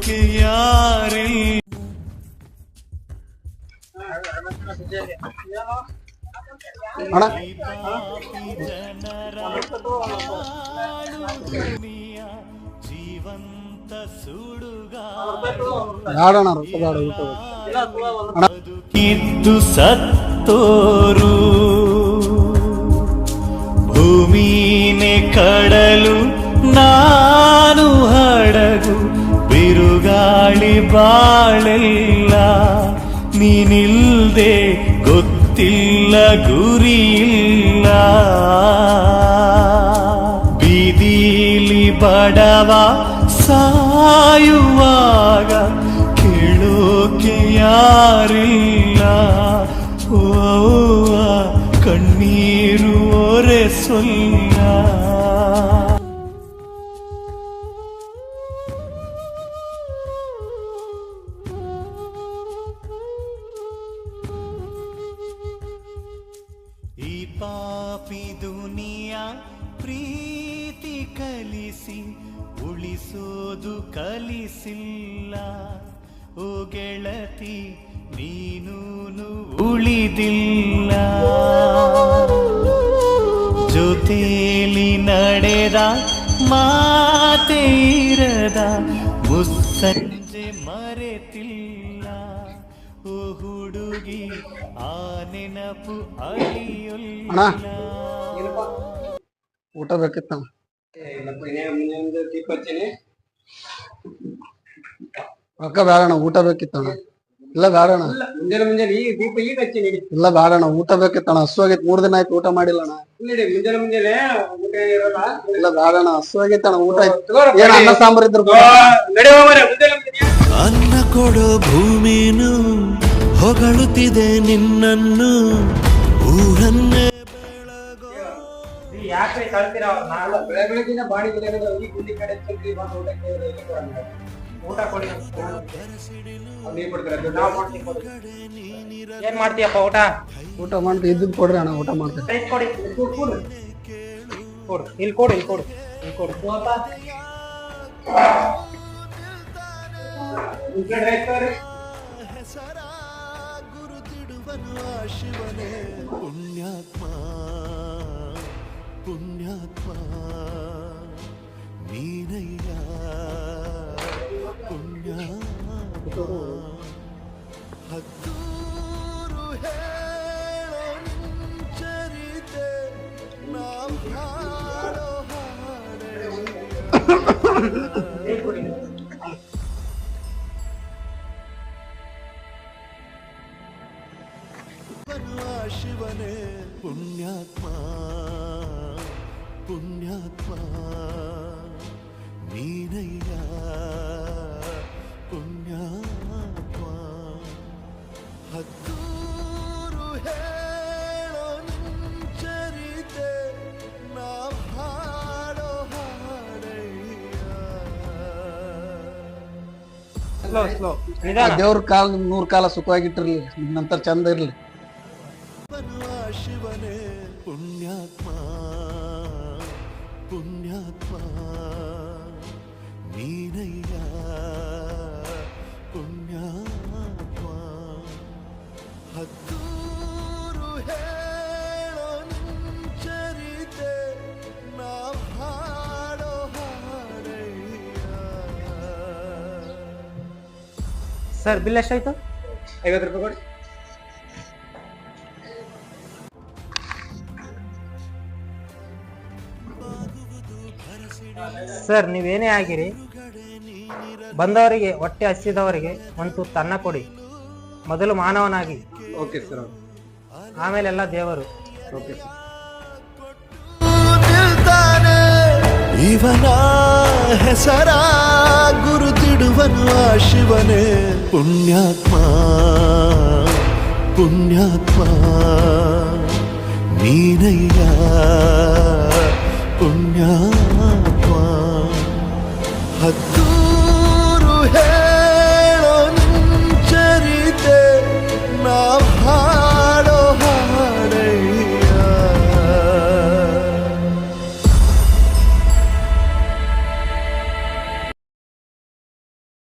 ಯಾರೇ ಅಣ್ಣ ಜೀವಂತ ಸುಡುಗ ಬೇಡಣ್ಣ ರೊಕ್ಕ ಬೇಡ ಊಟ ಇದ್ದು ಸತ್ತೋರು ಭೂಮಿನೇ ಕಡಲು ನಾನು ಹಡಗು ಬಿರುಗಾಳಿ ಬಾಳೆಲ್ಲ ನೀನಿಲ್ದೆ ಗೊತ್ತಿಲ್ಲ ಗುರಿಯಿಲ್ಲ ಬೀದಿಲಿ ಬಡವ ಸಾಯುವಾಗ ಕೇಳೋಕೆ ಯಾರಿಲ್ಲ ಓ ಕಣ್ಣೀರು ಒರೆಸೊಲ್ಲ ಈ ಪಾಪಿ ದುನಿಯಾ ಪ್ರೀತಿ ಕಲಿಸಿ ಉಳಿಸೋದು ಕಲಿಸಿಲ್ಲ ಓ ಗೆಳತಿ ನೀನೂನು ಉಳಿದಿಲ್ಲ ಜೊತೆಲಿ ನಡೆದ ಮಾತೆ ಇರದ ಮುಸ್ಸಂಜೆ ಮರೆತಿಲ್ಲ ಓ ಹುಡುಗಿ ಆ ನೆನಪು ಅಳಿಯೊಲ್ಲ ಊಟ ಬೇಕಿತ್ತಣ್ಣ ರೊಕ್ಕ ಬೇಡಣ್ಣ ಊಟ ಬೇಕಿತ್ತಣ್ಣ ಇಲ್ಲ ಬೇಡಣ್ಣ ಇಲ್ಲ ಬೇಡಣ್ಣ ಊಟ ಬೇಕಿತ್ತಣ್ಣ ಹಸುವಾಗೈತ್ 3 ದಿನ ಆಯ್ತು ಊಟ ಮಾಡಿಲ್ಲಣ್ಣ ಇಲ್ಲ ಬೇಡಣ್ಣ ಹಸುವಾಗೈತಣ್ಣ ಊಟ ಏನ್ ಅನ್ನ ಸಾಂಬಾರ್ ಇದ್ರು ಅನ್ನ ಕೊಡೋ ಭೂಮಿನು ಹೊಗಳುತ್ತಿದೆ ನಿನ್ನನ್ನು ಊರನ್ನೇ ಯಾಕ್ರಿ ಕಳ್ತೀರ ಬೆಳಗಿನ ಬಾಡಿ ಈ ಗುಂಡಿ ಕಡೆ ಊಟ ಕೊಡಿ ಏನ್ ಮಾಡ್ತೀಯಪ್ಪ ಊಟ ಊಟ ಮಾಡ್ತೀವಿ ಇದ್ದು ಕೊಡ್ರಿ ಅಣ್ಣ ಊಟ ಮಾಡ್ತೀವಿ ಕೊಡಿ ಕೊಡು ಇಲ್ಲಿ ಕೊಡು ಇಲ್ಲಿ ಕೊಡು ಇಲ್ಲಿ ಕೊಡು ಶಿವನೇ ಪುಣ್ಯಾತ್ಮ ಪುಣ್ಯಾತ್ಮ ನೀನಯ್ಯ ಪುಣ್ಯಾತ್ಮ ಹತ್ತೂರು ಹೇಳೋ ಚರಿತೆ ನಾವು ಹಾಡೋ ಶಿವನೇ ಪುಣ್ಯಾತ್ಮ ಪುಣ್ಯಾತ್ಮ ನೀನಯ್ಯ ಪುಣ್ಯಾತ್ಮ ಹತ್ತೂರು ಹೇಳೋ ಚರಿತೆ ನಾವು ಹಾಡೋ ಹಾಡಯ್ಯ ದೇವ್ರ ಕಾಲ 100 ಕಾಲ ಸುಖವಾಗಿಟ್ಟಿರ್ಲಿ ನಂತರ ಚಂದ ಇರ್ಲಿ ಶಿವನೇ ಪುಣ್ಯಾತ್ಮ ಪುಣ್ಯಾತ್ಮ ನೀನಯ್ಯ ಪುಣ್ಯಾತ್ಮ ಹತ್ತೂರು ಹೇಳೋ ಚರಿತೆ ನಾವು ಹಾಡೋ ಹಾಡಯ್ಯ. ಸರ್ ಬಿಲ್ ಎಷ್ಟಾಯ್ತು 50 ರೂಪಾಯಿ ಕೊಡಿ ಸರ್ ನೀವೇನೇ ಆಗಿರಿ ಬಂದವರಿಗೆ ಹೊಟ್ಟೆ ಹಸಿದವರಿಗೆ ಒಂದು ತುತ್ತು ಅನ್ನ ಕೊಡಿ ಮೊದಲು ಮಾನವನಾಗಿ ಓಕೆ ಸರ್ ಆಮೇಲೆಲ್ಲ ದೇವರು ಓಕೆ ಸರ್ ಇವನ ಹೆಸರ ಗುರುತಿಡುವನು ಆ ಶಿವನೇ ಪುಣ್ಯಾತ್ಮ ಪುಣ್ಯಾತ್ಮ ನೀನಯ್ಯ ಪುಣ್ಯಾತ್ಮ ಹತ್ತು